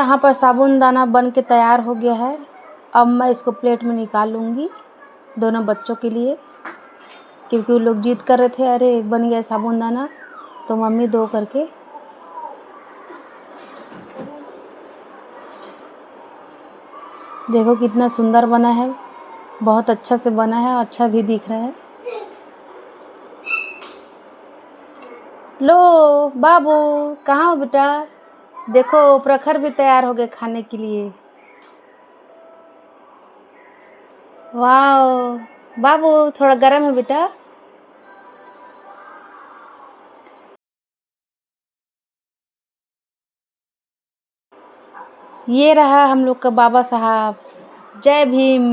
यहाँ पर साबूदाना बन के तैयार हो गया है। अब मैं इसको प्लेट में निकाल लूँगी दोनों बच्चों के लिए, क्योंकि वो लोग जिद कर रहे थे, अरे बन गया साबूदाना तो मम्मी दो करके। देखो कितना सुंदर बना है, बहुत अच्छा से बना है, अच्छा भी दिख रहा है। लो बाबू, कहाँ हो बेटा? देखो प्रखर भी तैयार हो गए खाने के लिए। वाह बाबू, थोड़ा गर्म है बेटा। ये रहा हम लोग का बाबा साहब। जय भीम।